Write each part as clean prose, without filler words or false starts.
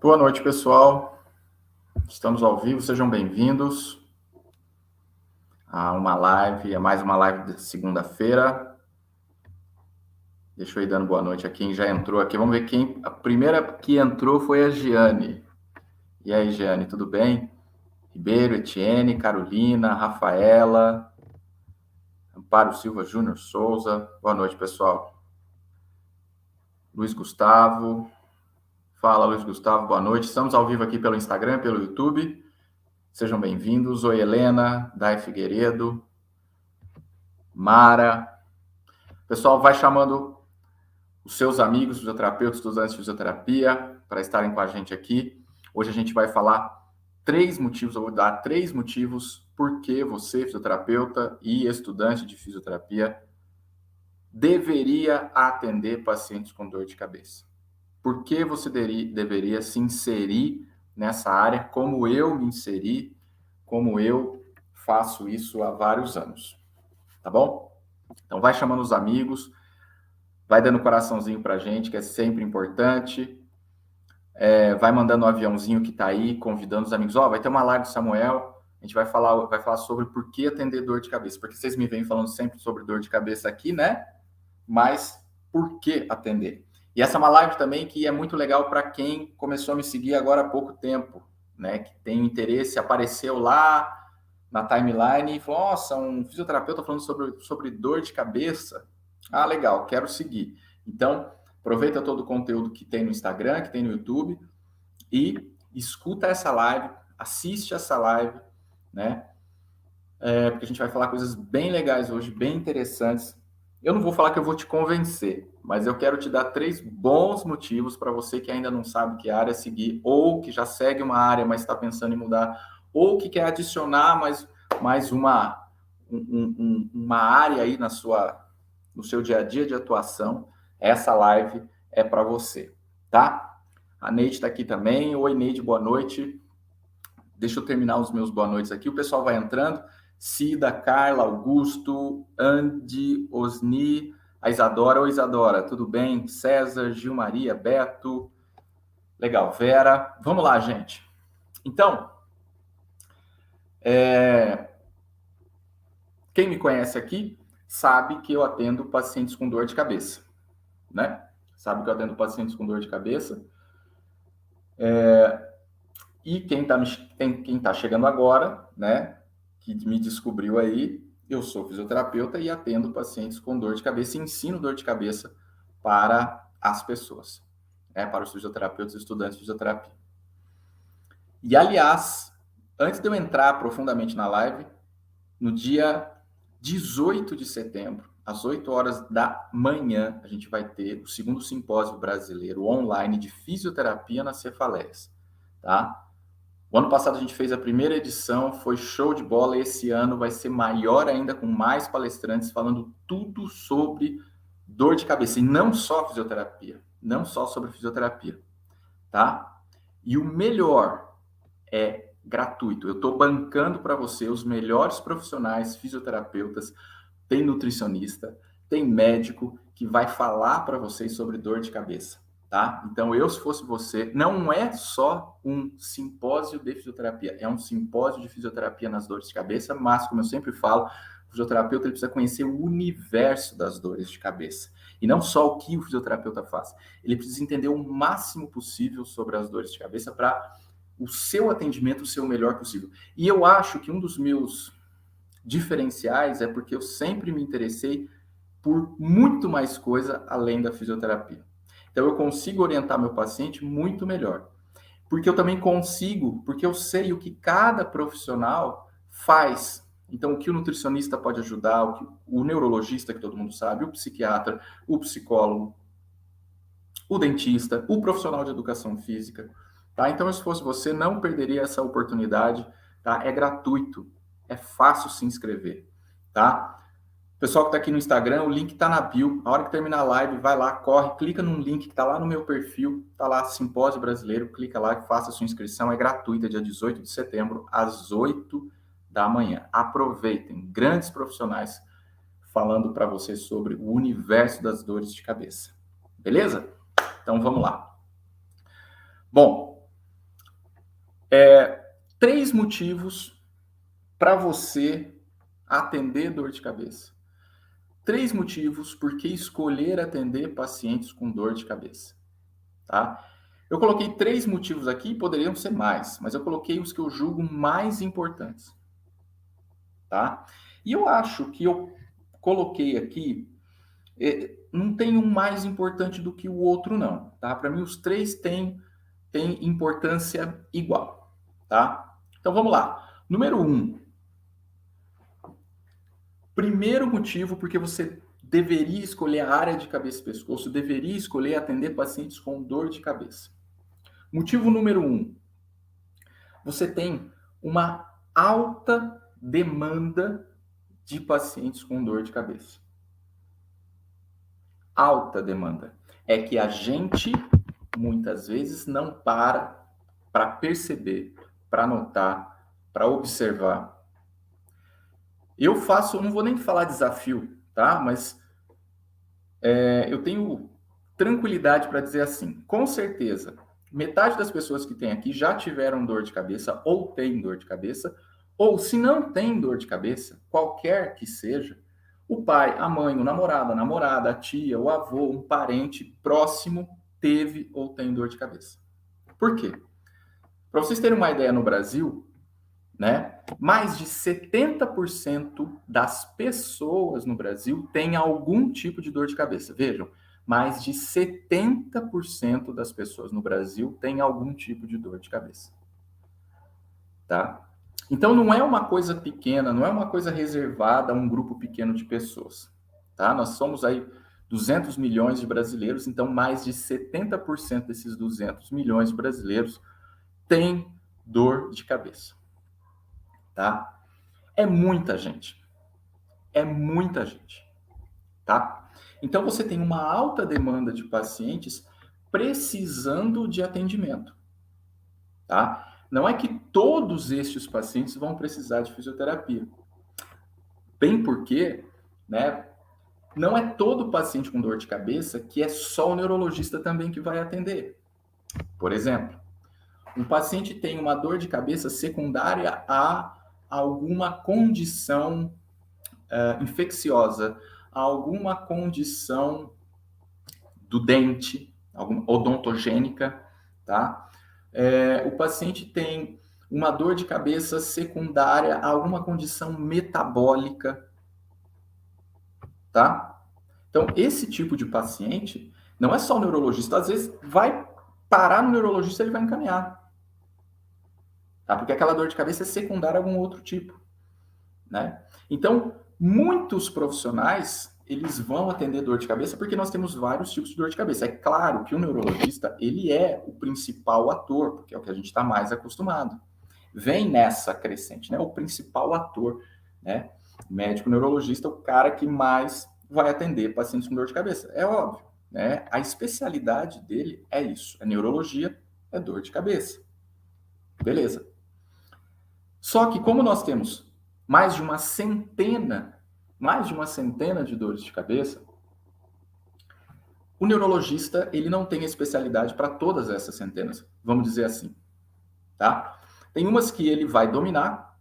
Boa noite, pessoal. Estamos ao vivo, sejam bem-vindos a mais uma live de segunda-feira. Deixa eu ir dando boa noite a quem já entrou aqui. Vamos ver quem. A primeira que entrou foi a Giane. E aí, Giane, tudo bem? Ribeiro, Etienne, Carolina, Rafaela, Amparo Silva Júnior Souza. Boa noite, pessoal. Luiz Gustavo. Fala, Luiz Gustavo, boa noite. Estamos ao vivo aqui pelo Instagram, pelo YouTube. Sejam bem-vindos. Oi, Helena, Dai Figueiredo, Mara. Pessoal, vai chamando os seus amigos, fisioterapeutas, estudantes de fisioterapia, para estarem com a gente aqui. Hoje a gente vai falar 3 motivos, eu vou dar 3 motivos por que você, fisioterapeuta e estudante de fisioterapia, deveria atender pacientes com dor de cabeça. Por que você deveria se inserir nessa área, como eu me inseri, como eu faço isso há vários anos. Tá bom? Então, vai chamando os amigos, vai dando coraçãozinho pra gente, que é sempre importante. Vai mandando um aviãozinho que tá aí, convidando os amigos. Vai ter uma live do Samuel, a gente vai falar sobre por que atender dor de cabeça. Porque vocês me vêm falando sempre sobre dor de cabeça aqui, né? Mas por que atender? E essa é uma live também que é muito legal para quem começou a me seguir agora há pouco tempo, né? Que tem interesse, apareceu lá na timeline e falou, nossa, um fisioterapeuta falando sobre dor de cabeça. Ah, legal, quero seguir. Então, aproveita todo o conteúdo que tem no Instagram, que tem no YouTube e escuta essa live, assiste essa live, né? Porque a gente vai falar coisas bem legais hoje, bem interessantes. Eu não vou falar que eu vou te convencer, mas eu quero te dar 3 bons motivos para você que ainda não sabe que área seguir, ou que já segue uma área, mas está pensando em mudar, ou que quer adicionar mais uma área aí no seu dia a dia de atuação. Essa live é para você, tá? A Neide está aqui também. Oi, Neide, boa noite. Deixa eu terminar os meus boa noites aqui. O pessoal vai entrando. Cida, Carla, Augusto, Andy, Osni, a Isadora. Oi, Isadora, tudo bem? César, Gil Maria, Beto. Legal, Vera. Vamos lá, gente. Então, quem me conhece aqui sabe que eu atendo pacientes com dor de cabeça, né? Sabe que eu atendo pacientes com dor de cabeça. E quem tá chegando agora, né? Que me descobriu aí, eu sou fisioterapeuta e atendo pacientes com dor de cabeça e ensino dor de cabeça para as pessoas, né, para os fisioterapeutas e estudantes de fisioterapia. E, aliás, antes de eu entrar profundamente na live, no dia 18 de setembro, às 8 horas da manhã, a gente vai ter o 2º simpósio brasileiro online de fisioterapia nas cefaleias, tá? O ano passado a gente fez a primeira edição, foi show de bola, e esse ano vai ser maior ainda, com mais palestrantes falando tudo sobre dor de cabeça, e não só fisioterapia, não só sobre fisioterapia, tá? E o melhor é gratuito, eu estou bancando para você os melhores profissionais, fisioterapeutas, tem nutricionista, tem médico que vai falar para vocês sobre dor de cabeça. Tá? Então, se fosse você, não é só um simpósio de fisioterapia, é um simpósio de fisioterapia nas dores de cabeça, mas, como eu sempre falo, o fisioterapeuta ele precisa conhecer o universo das dores de cabeça. E não só o que o fisioterapeuta faz, ele precisa entender o máximo possível sobre as dores de cabeça para o seu atendimento ser o melhor possível. E eu acho que um dos meus diferenciais é porque eu sempre me interessei por muito mais coisa além da fisioterapia. Então, eu consigo orientar meu paciente muito melhor. Porque eu também consigo, porque eu sei o que cada profissional faz. Então, o que o nutricionista pode ajudar, o que o neurologista, que todo mundo sabe, o psiquiatra, o psicólogo, o dentista, o profissional de educação física. Tá? Então, se fosse você, não perderia essa oportunidade. Tá? É gratuito, é fácil se inscrever. Tá? Pessoal que está aqui no Instagram, o link está na bio. A hora que terminar a live, vai lá, corre, clica num link que está lá no meu perfil, está lá, Simpósio Brasileiro, clica lá e faça a sua inscrição, é gratuita, dia 18 de setembro, às 8 da manhã. Aproveitem, grandes profissionais falando para vocês sobre o universo das dores de cabeça. Beleza? Então, vamos lá. Bom, 3 motivos para você atender dor de cabeça. 3 motivos por que escolher atender pacientes com dor de cabeça, tá? Eu coloquei 3 motivos aqui, poderiam ser mais, mas eu coloquei os que eu julgo mais importantes, tá? E eu acho que eu coloquei aqui, não tem um mais importante do que o outro não, tá? Para mim os 3 têm importância igual, tá? Então vamos lá. Número 1. Primeiro motivo porque você deveria escolher a área de cabeça e pescoço, deveria escolher atender pacientes com dor de cabeça. Motivo número 1. Você tem uma alta demanda de pacientes com dor de cabeça. Alta demanda. É que a gente, muitas vezes, não para perceber, para notar, para observar. Eu não vou nem falar desafio, tá? Mas eu tenho tranquilidade para dizer assim, com certeza, metade das pessoas que tem aqui já tiveram dor de cabeça ou têm dor de cabeça, ou se não tem dor de cabeça, qualquer que seja, o pai, a mãe, o namorado, a namorada, a tia, o avô, um parente próximo teve ou tem dor de cabeça. Por quê? Para vocês terem uma ideia, no Brasil, né, mais de 70% das pessoas no Brasil têm algum tipo de dor de cabeça. Vejam, mais de 70% das pessoas no Brasil têm algum tipo de dor de cabeça. Tá? Então não é uma coisa pequena, não é uma coisa reservada a um grupo pequeno de pessoas. Tá? Nós somos aí 200 milhões de brasileiros, então mais de 70% desses 200 milhões de brasileiros têm dor de cabeça. Tá? É muita gente. É muita gente. Tá? Então você tem uma alta demanda de pacientes precisando de atendimento. Tá? Não é que todos estes pacientes vão precisar de fisioterapia. Bem porque, né, não é todo paciente com dor de cabeça que é só o neurologista também que vai atender. Por exemplo, um paciente tem uma dor de cabeça secundária a alguma condição infecciosa, a alguma condição do dente, alguma odontogênica, tá? O paciente tem uma dor de cabeça secundária a alguma condição metabólica, tá? Então, esse tipo de paciente não é só o neurologista, às vezes vai parar no neurologista e ele vai encaminhar, tá? Porque aquela dor de cabeça é secundária a algum outro tipo, né? Então, muitos profissionais, eles vão atender dor de cabeça porque nós temos vários tipos de dor de cabeça. É claro que o neurologista, ele é o principal ator, porque é o que a gente está mais acostumado. Vem nessa crescente, né? O principal ator, né? Médico neurologista, o cara que mais vai atender pacientes com dor de cabeça. É óbvio, né? A especialidade dele é isso, é neurologia, é dor de cabeça. Beleza. Só que como nós temos mais de uma centena de dores de cabeça, o neurologista, ele não tem especialidade para todas essas centenas, vamos dizer assim, tá? Tem umas que ele vai dominar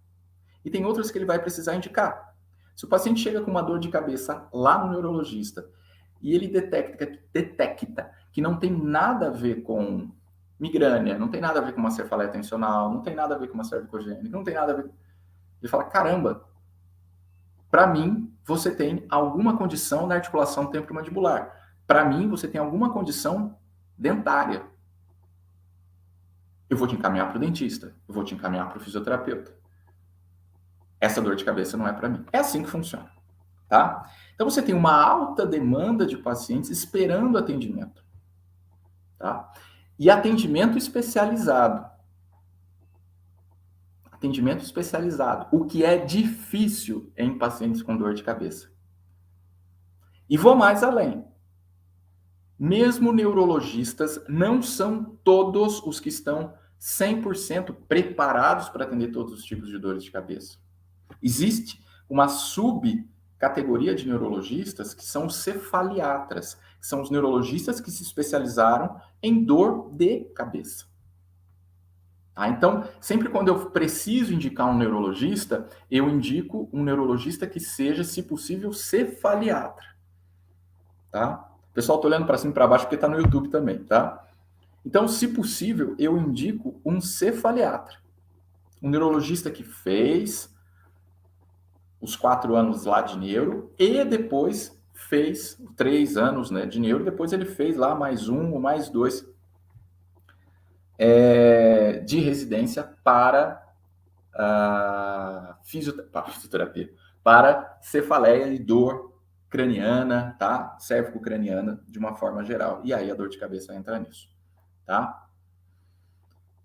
e tem outras que ele vai precisar indicar. Se o paciente chega com uma dor de cabeça lá no neurologista e ele detecta que não tem nada a ver com migrânia, não tem nada a ver com uma cefaleia tensional, não tem nada a ver com uma cervicogênica, não tem nada a ver... Ele fala, caramba, para mim, você tem alguma condição na articulação temporomandibular. Para mim, você tem alguma condição dentária. Eu vou te encaminhar para o dentista. Eu vou te encaminhar para o fisioterapeuta. Essa dor de cabeça não é para mim. É assim que funciona, tá? Então, você tem uma alta demanda de pacientes esperando atendimento, tá? E atendimento especializado. Atendimento especializado, o que é difícil em pacientes com dor de cabeça. E vou mais além. Mesmo neurologistas, não são todos os que estão 100% preparados para atender todos os tipos de dores de cabeça. Existe uma subcategoria de neurologistas que são os cefaliatras, que são os neurologistas que se especializaram em dor de cabeça. Tá? Então, sempre quando eu preciso indicar um neurologista, eu indico um neurologista que seja, se possível, cefaliatra. Tá? Pessoal, tô olhando para cima e para baixo porque está no YouTube também, tá? Então, se possível, eu indico um cefaliatra. Um neurologista que fez os 4 anos lá de neuro e depois fez 3 anos, né, de neuro, depois ele fez lá mais 1 ou mais 2 de residência para fisioterapia, para cefaleia e dor craniana, tá? Cérvico-craniana, de uma forma geral. E aí a dor de cabeça entra nisso, tá?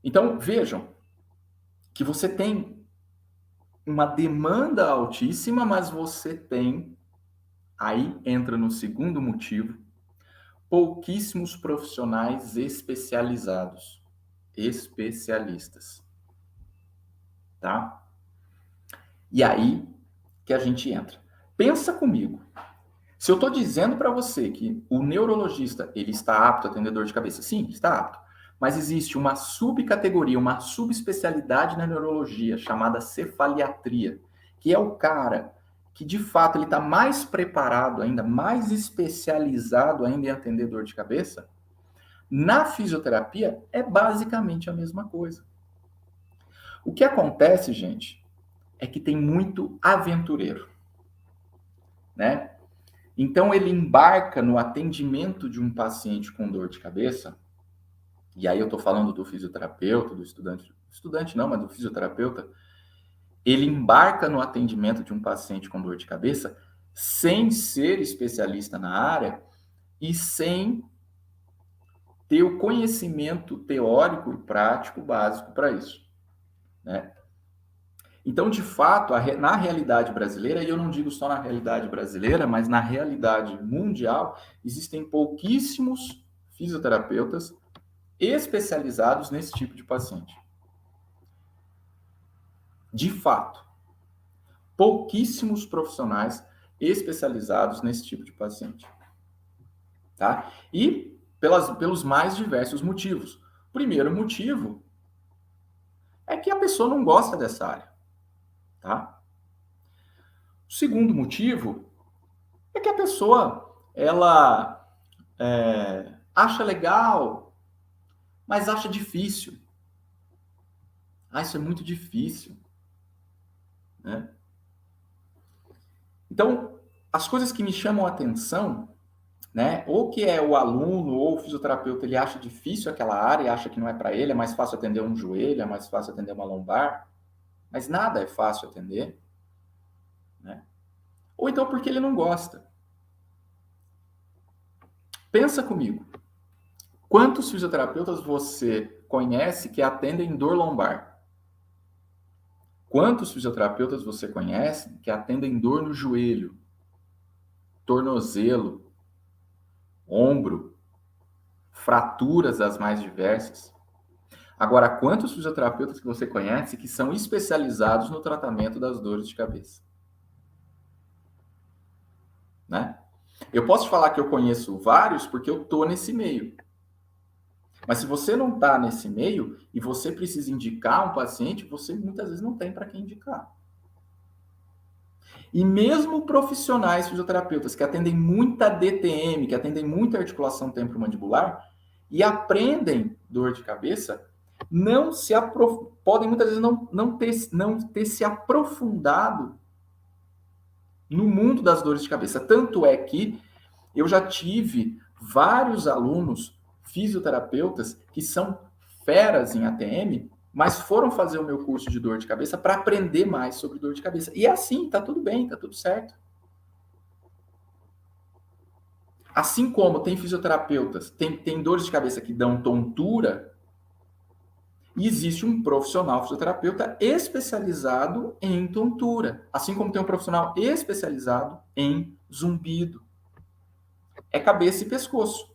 Então, vejam que você tem uma demanda altíssima, mas você tem, aí entra no segundo motivo, pouquíssimos profissionais especializados, especialistas, tá? E aí que a gente entra. Pensa comigo. Se eu estou dizendo para você que o neurologista ele está apto a atender dor de cabeça, sim, está apto. Mas existe uma subcategoria, uma subespecialidade na neurologia chamada cefaliatria, que é o cara que de fato ele está mais preparado ainda, mais especializado ainda em atender dor de cabeça. Na fisioterapia é basicamente a mesma coisa. O que acontece, gente, é que tem muito aventureiro, né? Então ele embarca no atendimento de um paciente com dor de cabeça, e aí eu estou falando do fisioterapeuta, do estudante não, mas do fisioterapeuta, ele embarca no atendimento de um paciente com dor de cabeça sem ser especialista na área e sem ter o conhecimento teórico e prático básico para isso, né? Então, de fato, na realidade brasileira, e eu não digo só na realidade brasileira, mas na realidade mundial, existem pouquíssimos fisioterapeutas especializados nesse tipo de paciente. De fato, pouquíssimos profissionais especializados nesse tipo de paciente. Tá? E pelos mais diversos motivos. O primeiro motivo é que a pessoa não gosta dessa área. Tá? O segundo motivo é que a pessoa ela acha legal, mas acha difícil. Ah, isso é muito difícil, né? Então, as coisas que me chamam a atenção, né? Ou que é o aluno ou o fisioterapeuta, ele acha difícil aquela área, acha que não é para ele, é mais fácil atender um joelho, é mais fácil atender uma lombar, mas nada é fácil atender, né? Ou então porque ele não gosta. Pensa comigo. Quantos fisioterapeutas você conhece que atendem dor lombar? Quantos fisioterapeutas você conhece que atendem dor no joelho, tornozelo, ombro, fraturas das mais diversas? Agora, quantos fisioterapeutas que você conhece que são especializados no tratamento das dores de cabeça? Né? Eu posso falar que eu conheço vários porque eu estou nesse meio. Mas se você não está nesse meio e você precisa indicar um paciente, você muitas vezes não tem para quem indicar. E mesmo profissionais fisioterapeutas que atendem muita DTM, que atendem muita articulação temporomandibular e aprendem dor de cabeça, podem muitas vezes não ter se aprofundado no mundo das dores de cabeça. Tanto é que eu já tive vários alunos fisioterapeutas que são feras em ATM, mas foram fazer o meu curso de dor de cabeça para aprender mais sobre dor de cabeça. E é assim, tá tudo bem, tá tudo certo. Assim como tem fisioterapeutas, tem dores de cabeça que dão tontura, e existe um profissional fisioterapeuta especializado em tontura. Assim como tem um profissional especializado em zumbido. É cabeça e pescoço.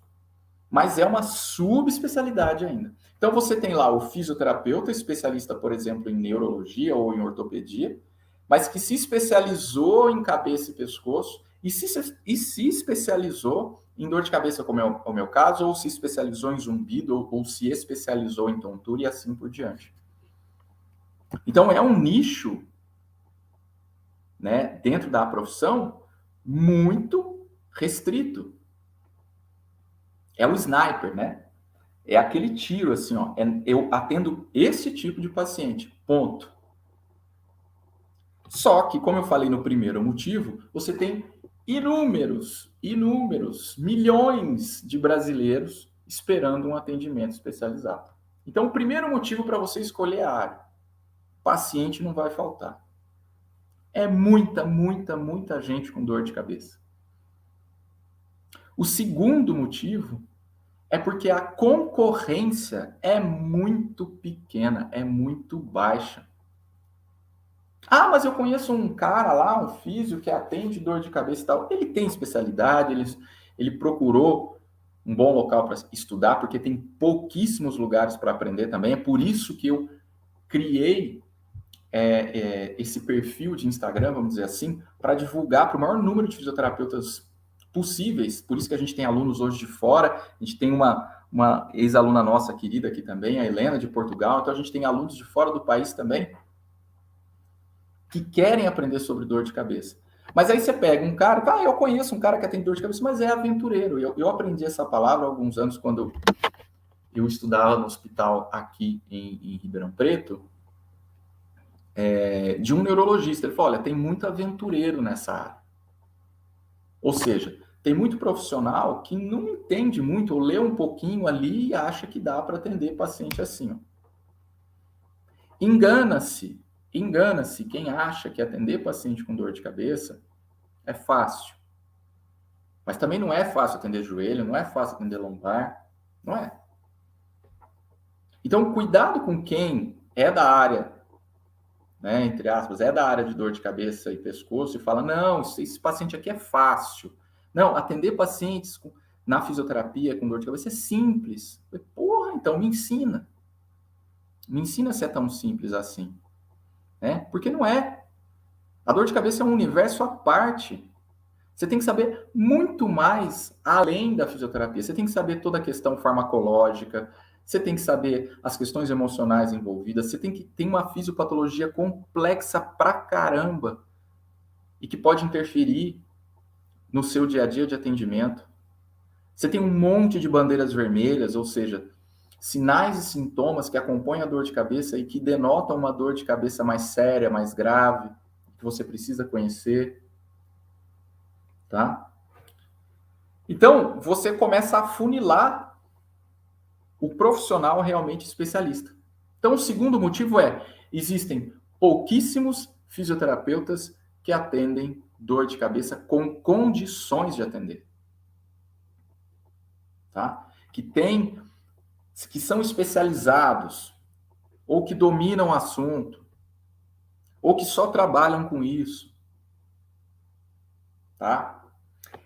Mas é uma subespecialidade ainda. Então você tem lá o fisioterapeuta, especialista, por exemplo, em neurologia ou em ortopedia, mas que se especializou em cabeça e pescoço e se especializou em dor de cabeça, como é o meu caso, ou se especializou em zumbido, ou se especializou em tontura e assim por diante. Então, é um nicho, né, dentro da profissão muito restrito. É o sniper, né? É aquele tiro, assim, ó. Eu atendo esse tipo de paciente, ponto. Só que, como eu falei no primeiro motivo, você tem inúmeros, milhões de brasileiros esperando um atendimento especializado. Então, o primeiro motivo para você escolher a área, paciente não vai faltar. É muita gente com dor de cabeça. O segundo motivo é porque a concorrência é muito pequena, é muito baixa. Ah, mas eu conheço um cara lá, um físio, que atende dor de cabeça e tal. Ele tem especialidade, ele procurou um bom local para estudar, porque tem pouquíssimos lugares para aprender também. É por isso que eu criei esse perfil de Instagram, vamos dizer assim, para divulgar para o maior número de fisioterapeutas possíveis. Por isso que a gente tem alunos hoje de fora. A gente tem uma ex-aluna nossa querida aqui também, a Helena, de Portugal. Então, a gente tem alunos de fora do país também que querem aprender sobre dor de cabeça. Mas aí você pega um cara, eu conheço um cara que tem dor de cabeça, mas é aventureiro. Eu aprendi essa palavra há alguns anos quando eu estudava no hospital aqui em Ribeirão Preto, de um neurologista. Ele falou, olha, tem muito aventureiro nessa área. Ou seja, tem muito profissional que não entende muito, ou lê um pouquinho ali e acha que dá para atender paciente assim. Ó. Engana-se quem acha que atender paciente com dor de cabeça é fácil. Mas também não é fácil atender joelho, não é fácil atender lombar, não é. Então, cuidado com quem é da área, né, entre aspas, é da área de dor de cabeça e pescoço e fala, não, esse paciente aqui é fácil. Não, atender pacientes na fisioterapia com dor de cabeça é simples. Porra, então me ensina. Me ensina se é tão simples assim. Né? Porque não é. A dor de cabeça é um universo à parte. Você tem que saber muito mais além da fisioterapia. Você tem que saber toda a questão farmacológica, você tem que saber as questões emocionais envolvidas, você tem que ter uma fisiopatologia complexa pra caramba e que pode interferir no seu dia a dia de atendimento. Você tem um monte de bandeiras vermelhas, ou seja, sinais e sintomas que acompanham a dor de cabeça e que denotam uma dor de cabeça mais séria, mais grave, que você precisa conhecer. Tá? Então, você começa a funilar o profissional realmente especialista. Então, o segundo motivo existem pouquíssimos fisioterapeutas que atendem dor de cabeça com condições de atender. Tá? Que são especializados, ou que dominam o assunto, ou que só trabalham com isso. Tá?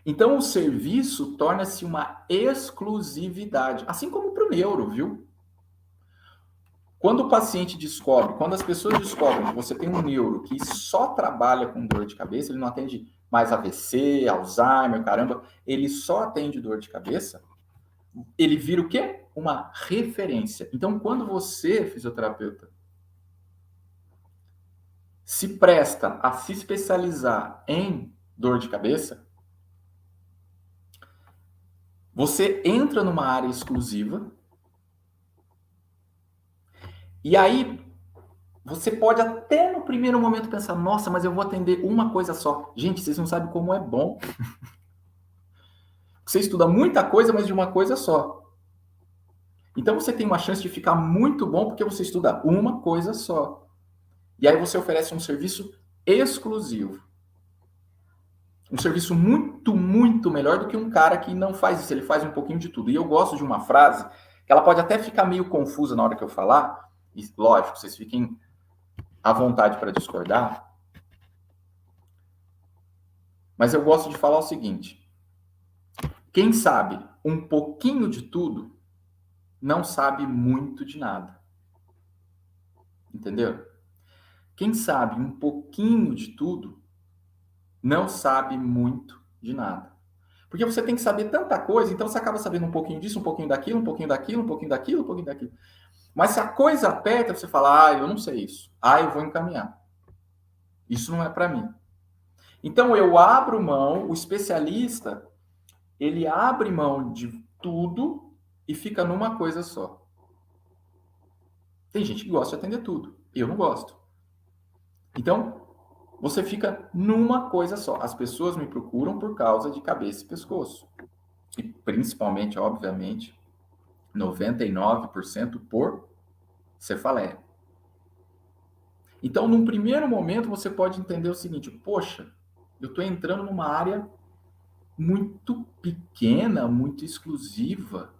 Então, o serviço torna-se uma exclusividade, assim como para o neuro, viu? Quando o paciente descobre, quando as pessoas descobrem que você tem um neuro que só trabalha com dor de cabeça, ele não atende mais AVC, Alzheimer, caramba, ele só atende dor de cabeça, ele vira o quê? Uma referência. Então, quando você, fisioterapeuta, se presta a se especializar em dor de cabeça, você entra numa área exclusiva e aí você pode até no primeiro momento pensar, nossa, mas eu vou atender uma coisa só. Gente, vocês não sabem como é bom. Você estuda muita coisa, mas de uma coisa só. Então você tem uma chance de ficar muito bom porque você estuda uma coisa só. E aí você oferece um serviço exclusivo. Um serviço muito melhor do que um cara que não faz isso. Ele faz um pouquinho de tudo. E eu gosto de uma frase que ela pode até ficar meio confusa na hora que eu falar. E, lógico, vocês fiquem à vontade para discordar. Mas eu gosto de falar o seguinte. Quem sabe um pouquinho de tudo não sabe muito de nada. Entendeu? Quem sabe um pouquinho de tudo não sabe muito de nada. Porque você tem que saber tanta coisa, então você acaba sabendo um pouquinho disso, um pouquinho daquilo, um pouquinho daquilo, um pouquinho daquilo, um pouquinho daquilo. Mas se a coisa aperta, você fala, eu não sei isso. Eu vou encaminhar. Isso não é para mim. Então, eu abro mão, o especialista, ele abre mão de tudo e fica numa coisa só. Tem gente que gosta de atender tudo. Eu não gosto. Então, você fica numa coisa só. As pessoas me procuram por causa de cabeça e pescoço. E principalmente, obviamente, 99% por cefaleia. Então, num primeiro momento, você pode entender o seguinte: poxa, eu estou entrando numa área muito pequena, muito exclusiva.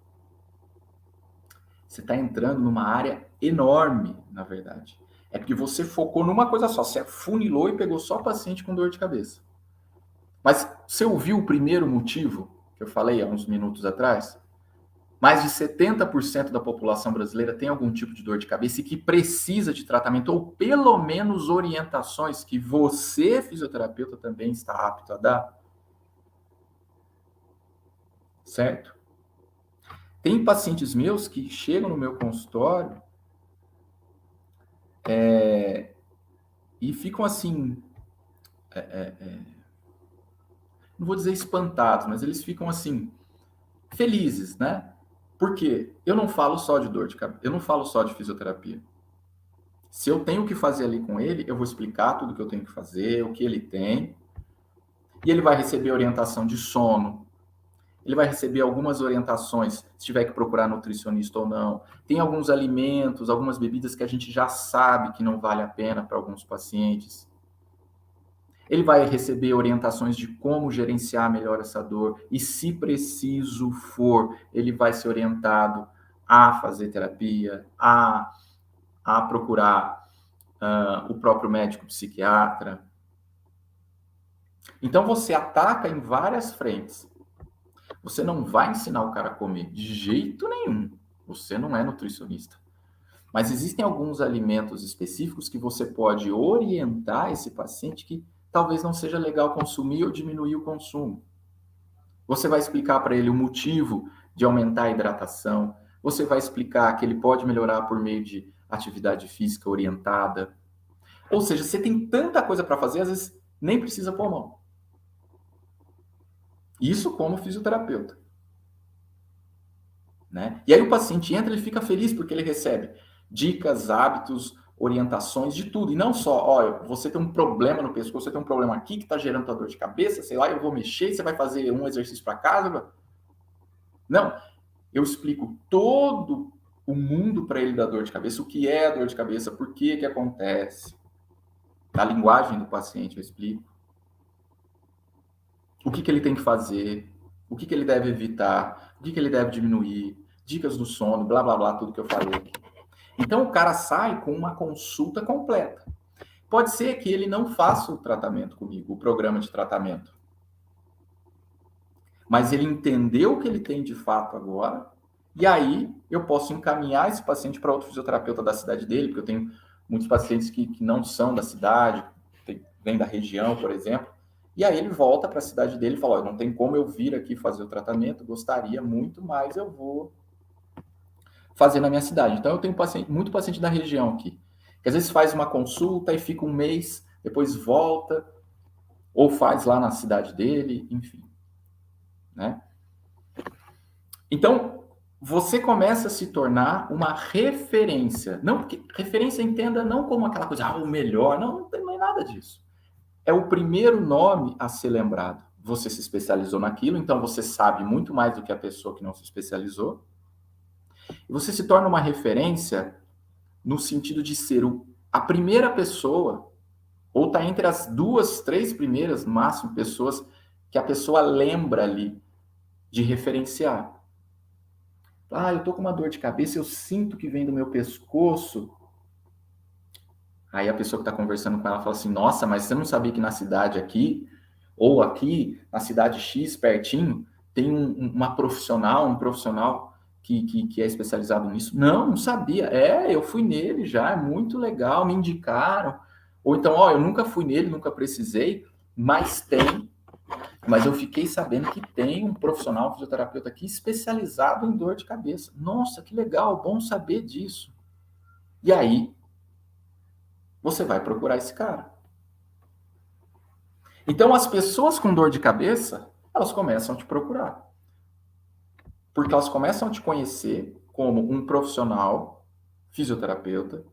Você está entrando numa área enorme, na verdade. É porque você focou numa coisa só. Você afunilou e pegou só paciente com dor de cabeça. Mas você ouviu o primeiro motivo que eu falei há uns minutos atrás? Mais de 70% da população brasileira tem algum tipo de dor de cabeça e que precisa de tratamento, ou pelo menos orientações que você, fisioterapeuta, também está apto a dar. Certo? Tem pacientes meus que chegam no meu consultório e ficam assim, não vou dizer espantados, mas eles ficam assim, felizes, né? Por quê? Eu não falo só de dor de cabeça, eu não falo só de fisioterapia. Se eu tenho que fazer ali com ele, eu vou explicar tudo que eu tenho que fazer, o que ele tem, e ele vai receber orientação de sono, ele vai receber algumas orientações, se tiver que procurar nutricionista ou não. Tem alguns alimentos, algumas bebidas que a gente já sabe que não vale a pena para alguns pacientes. Ele vai receber orientações de como gerenciar melhor essa dor e, se preciso for, ele vai ser orientado a fazer terapia, a procurar o próprio médico psiquiatra. Então, você ataca em várias frentes. Você não vai ensinar o cara a comer de jeito nenhum. Você não é nutricionista. Mas existem alguns alimentos específicos que você pode orientar esse paciente que talvez não seja legal consumir ou diminuir o consumo. Você vai explicar para ele o motivo de aumentar a hidratação. Você vai explicar que ele pode melhorar por meio de atividade física orientada. Ou seja, você tem tanta coisa para fazer, às vezes nem precisa pôr a mão. Isso como fisioterapeuta. Né? E aí o paciente entra, ele fica feliz porque ele recebe dicas, hábitos, orientações de tudo. E não só, olha, você tem um problema no pescoço, você tem um problema aqui que está gerando tua dor de cabeça, sei lá, eu vou mexer, você vai fazer um exercício para casa. Não, eu explico todo o mundo para ele da dor de cabeça, o que é a dor de cabeça, por que acontece. A linguagem do paciente eu explico. O que ele tem que fazer, o que ele deve evitar, o que ele deve diminuir, dicas do sono, blá, blá, blá, tudo que eu falei aqui. Então, o cara sai com uma consulta completa. Pode ser que ele não faça o tratamento comigo, o programa de tratamento. Mas ele entendeu o que ele tem de fato agora, e aí eu posso encaminhar esse paciente para outro fisioterapeuta da cidade dele, porque eu tenho muitos pacientes que não são da cidade, vêm da região, por exemplo, e aí ele volta para a cidade dele e fala, não tem como eu vir aqui fazer o tratamento, gostaria muito, mas eu vou fazer na minha cidade. Então eu tenho muito paciente da região aqui, que às vezes faz uma consulta e fica um mês, depois volta, ou faz lá na cidade dele, enfim. Né? Então, você começa a se tornar uma referência. Não, porque referência entenda não como aquela coisa, o melhor, não tem mais nada disso. É o primeiro nome a ser lembrado. Você se especializou naquilo, então você sabe muito mais do que a pessoa que não se especializou. E você se torna uma referência no sentido de ser a primeira pessoa, ou está entre as 2, 3 primeiras, máximo, pessoas que a pessoa lembra ali de referenciar. Eu tô com uma dor de cabeça, eu sinto que vem do meu pescoço. Aí a pessoa que está conversando com ela fala assim, nossa, mas você não sabia que na cidade aqui, ou aqui, na cidade X, pertinho, tem um profissional que é especializado nisso? Não sabia. Eu fui nele já, é muito legal, me indicaram. Ou então, eu nunca fui nele, nunca precisei, mas eu fiquei sabendo que tem um profissional, um fisioterapeuta aqui especializado em dor de cabeça. Nossa, que legal, bom saber disso. E aí, você vai procurar esse cara. Então, as pessoas com dor de cabeça, elas começam a te procurar. Porque elas começam a te conhecer como um profissional fisioterapeuta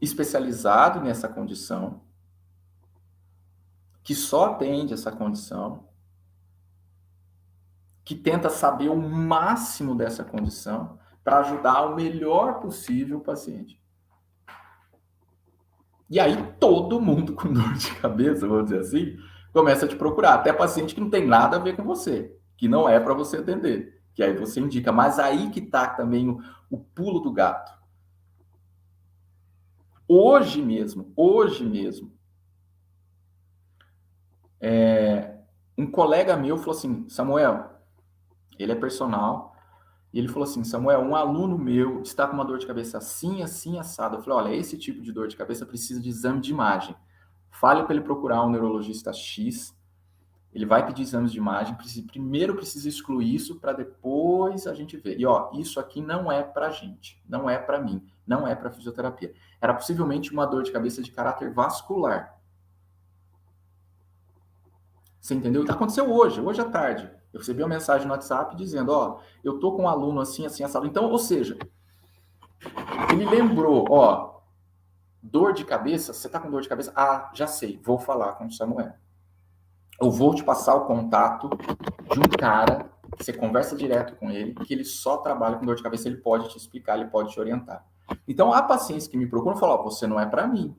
especializado nessa condição, que só atende essa condição, que tenta saber o máximo dessa condição para ajudar o melhor possível o paciente. E aí todo mundo com dor de cabeça, vamos dizer assim, começa a te procurar. Até paciente que não tem nada a ver com você, que não é para você atender. Que aí você indica. Mas aí que está também o pulo do gato. Hoje mesmo, um colega meu falou assim, Samuel, ele é personal, e ele falou assim, Samuel, um aluno meu está com uma dor de cabeça assim, assim, assado. Eu falei, olha, esse tipo de dor de cabeça precisa de exame de imagem. Fale para ele procurar um neurologista X, ele vai pedir exames de imagem, primeiro precisa excluir isso para depois a gente ver. E ó, isso aqui não é para gente, não é para mim, não é para fisioterapia. Era possivelmente uma dor de cabeça de caráter vascular. Você entendeu? Aconteceu hoje à tarde. Eu recebi uma mensagem no WhatsApp dizendo, ó, eu tô com um aluno assim, assim, assado. Então, ou seja, ele lembrou, ó, dor de cabeça, você tá com dor de cabeça? Ah, já sei, vou falar com o Samuel. Eu vou te passar o contato de um cara, que você conversa direto com ele, que ele só trabalha com dor de cabeça, ele pode te explicar, ele pode te orientar. Então, há pacientes que me procuram e falam, ó, você não é para mim.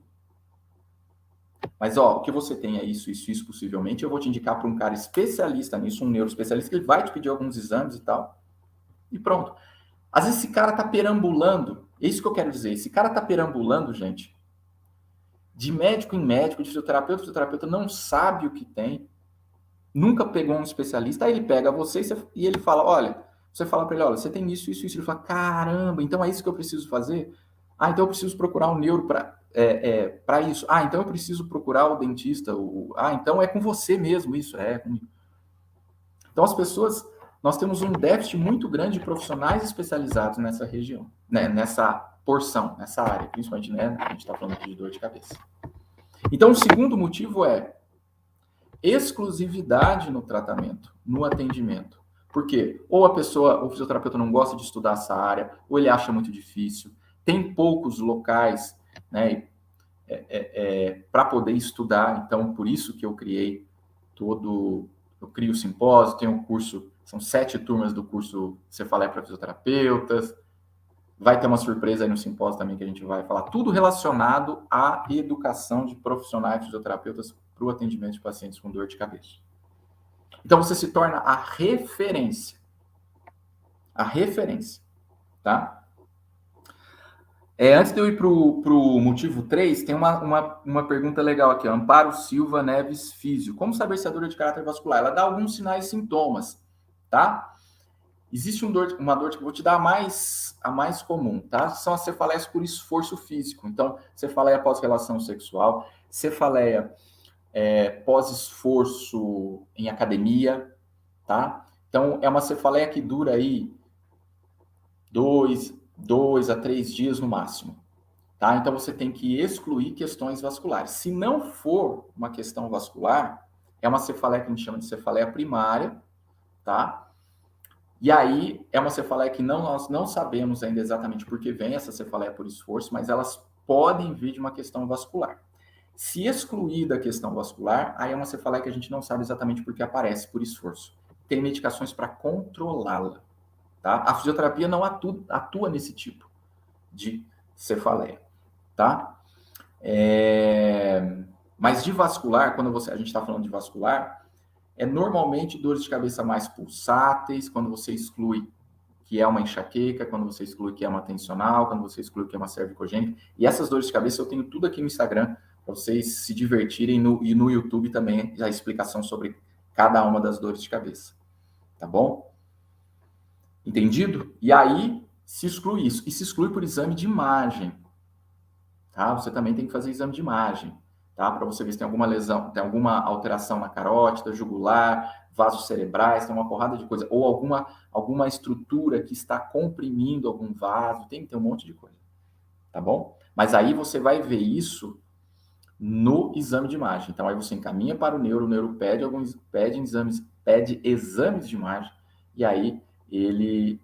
Mas, ó, o que você tem é isso, isso, isso, possivelmente. Eu vou te indicar para um cara especialista nisso, um neuroespecialista, que ele vai te pedir alguns exames e tal. E pronto. Às vezes esse cara tá perambulando, é isso que eu quero dizer. Esse cara tá perambulando, gente, de médico em médico, de fisioterapeuta não sabe o que tem, nunca pegou um especialista, aí ele pega você e ele fala, olha, você fala para ele, olha, você tem isso, isso, isso. Ele fala, caramba, então é isso que eu preciso fazer? Ah, então eu preciso procurar um neuro para isso. Ah, então eu preciso procurar o dentista. Então é com você mesmo isso. Comigo. Então as pessoas, nós temos um déficit muito grande de profissionais especializados nessa região, né? Nessa porção, nessa área, principalmente, né? A gente está falando aqui de dor de cabeça. Então o segundo motivo é exclusividade no tratamento, no atendimento. Por quê? Ou a pessoa, o fisioterapeuta não gosta de estudar essa área, ou ele acha muito difícil, tem poucos locais, né, para poder estudar. Então, por isso que eu crio o simpósio, tenho um curso, são 7 turmas do curso Cefaleia para Fisioterapeutas, vai ter uma surpresa aí no simpósio também que a gente vai falar, tudo relacionado à educação de profissionais fisioterapeutas para o atendimento de pacientes com dor de cabeça. Então, você se torna a referência. A referência, tá? Antes de eu ir para o motivo 3, tem uma pergunta legal aqui. Amparo Silva Neves Físio. Como saber se a dor é de caráter vascular? Ela dá alguns sinais e sintomas, tá? Existe uma dor que eu vou te dar a mais comum, tá? São as cefaleias por esforço físico. Então, cefaleia pós-relação sexual, cefaleia pós-esforço em academia, tá? Então, é uma cefaleia que dura aí 2 a 3 dias no máximo, tá? Então, você tem que excluir questões vasculares. Se não for uma questão vascular, é uma cefaleia que a gente chama de cefaleia primária, tá? E aí, é uma cefaleia que nós não sabemos ainda exatamente por que vem essa cefaleia por esforço, mas elas podem vir de uma questão vascular. Se excluir da questão vascular, aí é uma cefaleia que a gente não sabe exatamente por que aparece por esforço. Tem medicações para controlá-la, tá? A fisioterapia não atua nesse tipo de cefaleia, tá? Mas de vascular, quando a gente está falando de vascular, normalmente dores de cabeça mais pulsáteis, quando você exclui que é uma enxaqueca, quando você exclui que é uma tensional, quando você exclui que é uma cervicogênica. E essas dores de cabeça eu tenho tudo aqui no Instagram, para vocês se divertirem, e no YouTube também a explicação sobre cada uma das dores de cabeça. Tá bom? Entendido? E aí se exclui isso. E se exclui por exame de imagem. Tá? Você também tem que fazer exame de imagem, tá? Para você ver se tem alguma lesão, tem alguma alteração na carótida, jugular, vasos cerebrais, tem uma porrada de coisa. Ou alguma estrutura que está comprimindo algum vaso, tem que ter um monte de coisa. tá bom? Mas aí você vai ver isso no exame de imagem. Então aí você encaminha para o neuro pede exames de imagem, e aí ele,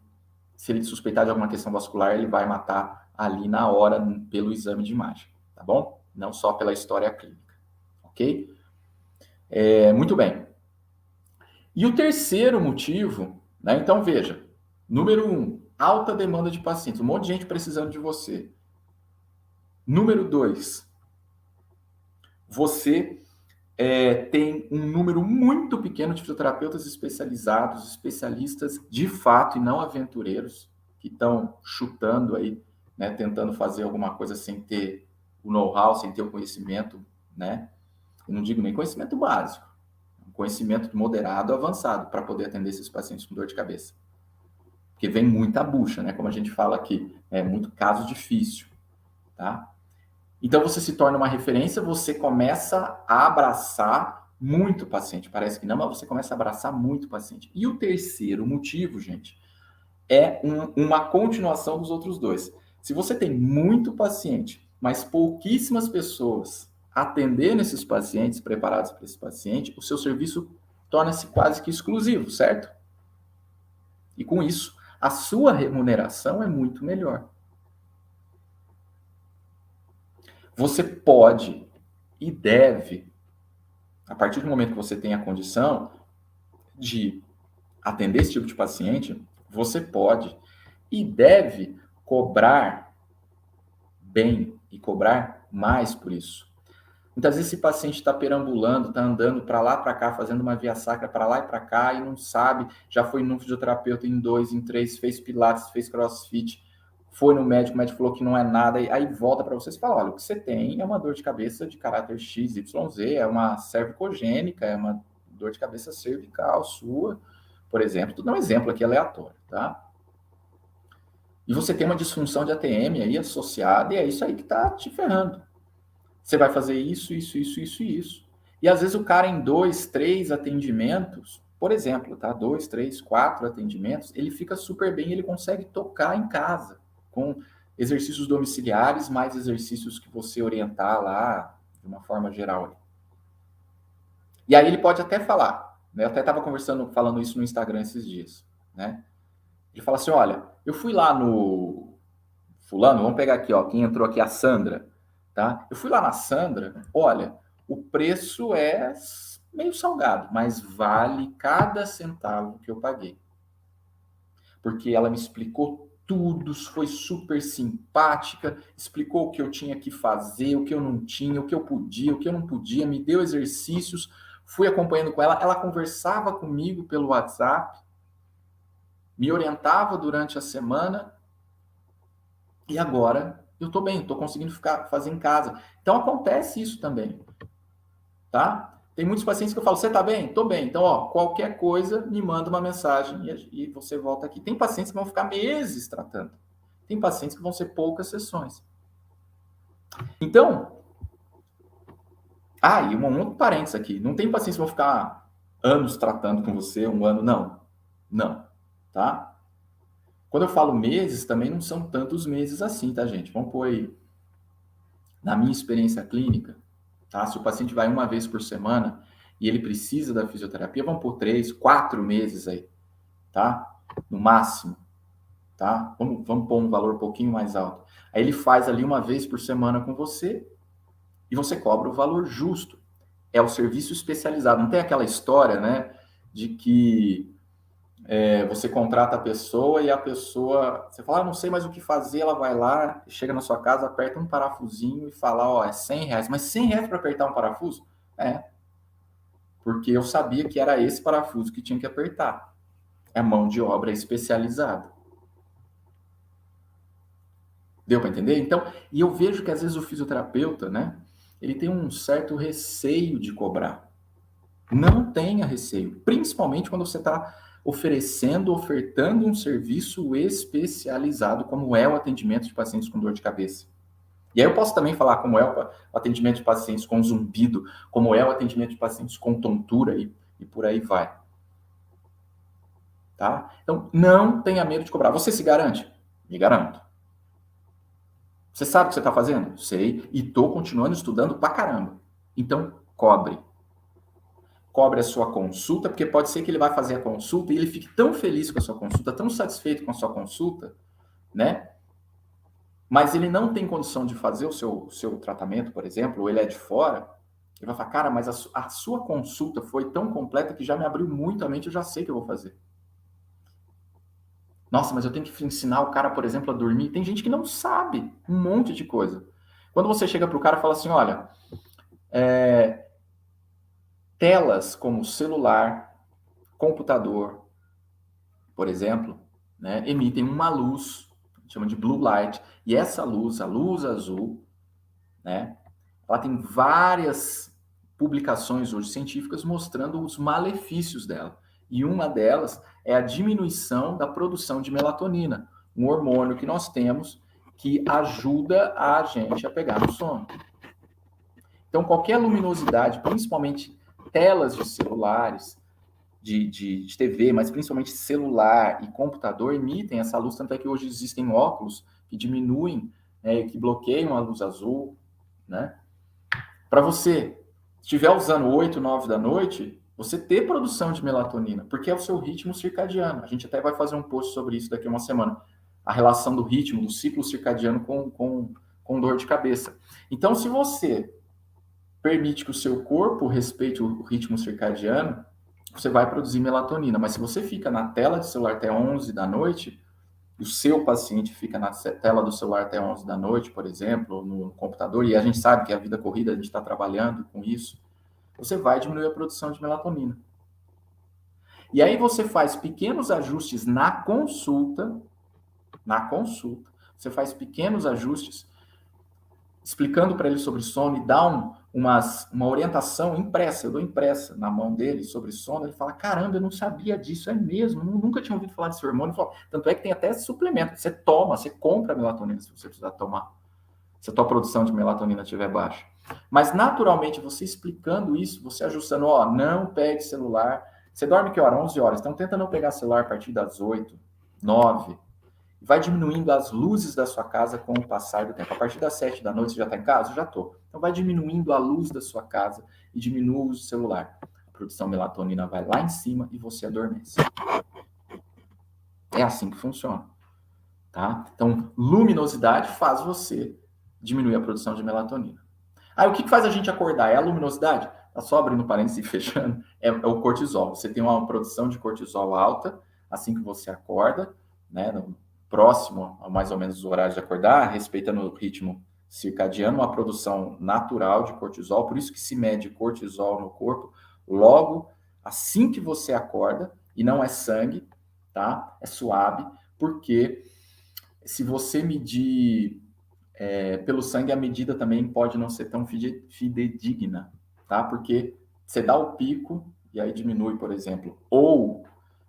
se ele suspeitar de alguma questão vascular, ele vai matar ali na hora pelo exame de imagem, tá bom? Não só pela história clínica, ok? Muito bem. E o terceiro motivo, né? Então veja, número 1, alta demanda de pacientes, um monte de gente precisando de você. Número 2, você tem um número muito pequeno de fisioterapeutas especializados, especialistas de fato e não aventureiros, que estão chutando aí, né, tentando fazer alguma coisa sem ter o know-how, sem ter o conhecimento, né? Eu não digo nem conhecimento básico, conhecimento moderado, avançado, para poder atender esses pacientes com dor de cabeça. Porque vem muita bucha, né? Como a gente fala aqui, é muito caso difícil, tá? Então você se torna uma referência, você começa a abraçar muito paciente. Parece que não, mas você começa a abraçar muito paciente. E o terceiro motivo, gente, é uma continuação dos outros dois. Se você tem muito paciente, mas pouquíssimas pessoas atendendo esses pacientes, preparados para esse paciente, o seu serviço torna-se quase que exclusivo, certo? E com isso, a sua remuneração é muito melhor. Você pode e deve, a partir do momento que você tem a condição de atender esse tipo de paciente, você pode e deve cobrar bem e cobrar mais por isso. Muitas vezes esse paciente está perambulando, está andando para lá, para cá, fazendo uma via sacra para lá e para cá e não sabe, já foi num fisioterapeuta em 2, em 3, fez pilates, fez crossfit, foi no médico, o médico falou que não é nada, aí volta para você e fala, olha, o que você tem é uma dor de cabeça de caráter XYZ, é uma cervicogênica, é uma dor de cabeça cervical sua, por exemplo. Tudo é um exemplo aqui aleatório, tá? E você tem uma disfunção de ATM aí associada, e é isso aí que está te ferrando. Você vai fazer isso, isso, isso, isso e isso. E às vezes o cara em 2, 3 atendimentos, por exemplo, tá? 2, 3, 4 atendimentos, ele fica super bem, ele consegue tocar em casa, com exercícios domiciliares, mais exercícios que você orientar lá, de uma forma geral. E aí ele pode até falar, né? Eu até estava falando isso no Instagram esses dias, né? Ele fala assim, olha, eu fui lá no fulano, vamos pegar aqui, ó, quem entrou aqui, a Sandra, tá? Eu fui lá na Sandra, olha, o preço é meio salgado, mas vale cada centavo que eu paguei. Porque ela me explicou tudo, foi super simpática, explicou o que eu tinha que fazer, o que eu não tinha, o que eu podia, o que eu não podia, me deu exercícios, fui acompanhando com ela, ela conversava comigo pelo WhatsApp, me orientava durante a semana, e agora eu estou bem, estou conseguindo fazer em casa. Então acontece isso também, tá? Tem muitos pacientes que eu falo, você está bem? Estou bem. Então, ó, qualquer coisa, me manda uma mensagem e você volta aqui. Tem pacientes que vão ficar meses tratando. Tem pacientes que vão ser poucas sessões. Então, e um outro parênteses aqui. Não tem pacientes que vão ficar anos tratando com você, um ano, não. Não, tá? Quando eu falo meses, também não são tantos meses assim, tá, gente? Vamos pôr aí, na minha experiência clínica, tá? Se o paciente vai uma vez por semana e ele precisa da fisioterapia, vamos por 3, 4 meses aí, tá? No máximo, tá? Vamos pôr um valor um pouquinho mais alto. Aí ele faz ali uma vez por semana com você e você cobra o valor justo. É o serviço especializado. Não tem aquela história, né, de que você contrata a pessoa e a pessoa, você fala, não sei mais o que fazer, ela vai lá, chega na sua casa, aperta um parafusinho e fala, ó, é R$100, mas R$100 para apertar um parafuso? Porque eu sabia que era esse parafuso que tinha que apertar. É mão de obra especializada. Deu para entender? Então, e eu vejo que às vezes o fisioterapeuta, né, ele tem um certo receio de cobrar. Não tenha receio, principalmente quando você está ofertando um serviço especializado, como é o atendimento de pacientes com dor de cabeça. E aí eu posso também falar como é o atendimento de pacientes com zumbido, como é o atendimento de pacientes com tontura e por aí vai. Tá? Então, não tenha medo de cobrar. Você se garante? Me garanto. Você sabe o que você está fazendo? Sei. E estou continuando estudando pra caramba. Então, cobre. Cobre a sua consulta, porque pode ser que ele vai fazer a consulta e ele fique tão feliz com a sua consulta, tão satisfeito com a sua consulta, né? Mas ele não tem condição de fazer o seu tratamento, por exemplo, ou ele é de fora, ele vai falar, cara, mas a sua consulta foi tão completa que já me abriu muito a mente, eu já sei o que eu vou fazer. Nossa, mas eu tenho que ensinar o cara, por exemplo, a dormir. Tem gente que não sabe um monte de coisa. Quando você chega para o cara e fala assim, olha, telas como celular, computador, por exemplo, né, emitem uma luz, chama de blue light, e essa luz, a luz azul, né, ela tem várias publicações hoje científicas mostrando os malefícios dela. E uma delas é a diminuição da produção de melatonina, um hormônio que nós temos que ajuda a gente a pegar no sono. Então, qualquer luminosidade, principalmente telas de celulares, de TV, mas principalmente celular e computador, emitem essa luz, tanto é que hoje existem óculos que diminuem, que bloqueiam a luz azul, né? Para você estiver usando 8, 9 da noite, você ter produção de melatonina, porque é o seu ritmo circadiano. A gente até vai fazer um post sobre isso daqui a uma semana. A relação do ritmo, do ciclo circadiano com dor de cabeça. Então, se você permite que o seu corpo respeite o ritmo circadiano, você vai produzir melatonina. Mas se você fica na tela de celular até 11 da noite, o seu paciente fica na tela do celular até 11 da noite, por exemplo, no computador, e a gente sabe que a vida corrida, a gente está trabalhando com isso, você vai diminuir a produção de melatonina. E aí você faz pequenos ajustes na consulta, você faz pequenos ajustes, explicando para ele sobre sono e dá uma orientação impressa, eu dou impressa na mão dele sobre sono, ele fala, caramba, eu não sabia disso, é mesmo, nunca tinha ouvido falar desse hormônio. Falo, tanto é que tem até suplemento, você toma, você compra melatonina se você precisar tomar, se a tua produção de melatonina estiver baixa. Mas naturalmente, você explicando isso, você ajustando, não pegue celular, você dorme que hora? 11 horas, então tenta não pegar celular a partir das 8, 9, vai diminuindo as luzes da sua casa com o passar do tempo. A partir das 7 da noite, você já está em casa? Já estou. Então, vai diminuindo a luz da sua casa e diminua o celular. A produção de melatonina vai lá em cima e você adormece. É assim que funciona. Tá? Então, luminosidade faz você diminuir a produção de melatonina. Aí, o que faz a gente acordar? É a luminosidade? Tá só abrindo parênteses e fechando. É o cortisol. Você tem uma produção de cortisol alta assim que você acorda, né? Próximo a mais ou menos o horário de acordar, respeitando o ritmo circadiano, uma produção natural de cortisol, por isso que se mede cortisol no corpo logo assim que você acorda, e não é sangue, tá? É suave, porque se você medir pelo sangue, a medida também pode não ser tão fidedigna, tá? Porque você dá o pico e aí diminui, por exemplo, ou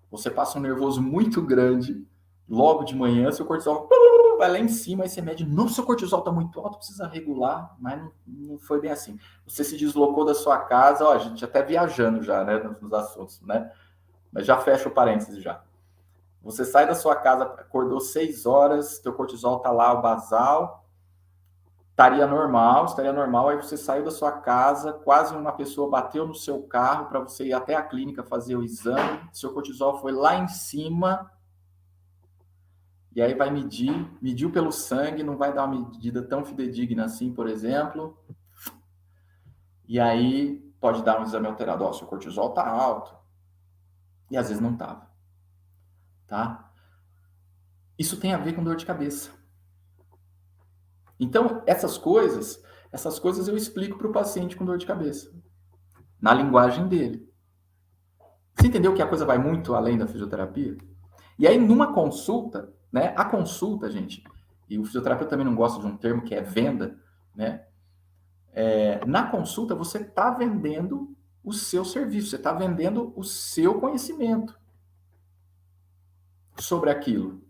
você passa um nervoso muito grande logo de manhã, seu cortisol vai lá em cima, aí você mede, nossa, seu cortisol está muito alto, precisa regular, mas não foi bem assim. Você se deslocou da sua casa, a gente até viajando já, né, nos assuntos, né? Mas já fecha o parênteses já. Você sai da sua casa, acordou 6 horas, teu cortisol tá lá, o basal, estaria normal, aí você saiu da sua casa, quase uma pessoa bateu no seu carro para você ir até a clínica fazer o exame, seu cortisol foi lá em cima, e aí vai mediu pelo sangue, não vai dar uma medida tão fidedigna assim, por exemplo, e aí pode dar um exame alterado, seu cortisol tá alto, e às vezes não tava, tá? Isso tem a ver com dor de cabeça. Então, essas coisas eu explico para o paciente com dor de cabeça, na linguagem dele. Você entendeu que a coisa vai muito além da fisioterapia? E aí, numa consulta, né? A consulta, gente, e o fisioterapeuta também não gosta de um termo que é venda, né? Na consulta, você está vendendo o seu serviço, você está vendendo o seu conhecimento sobre aquilo.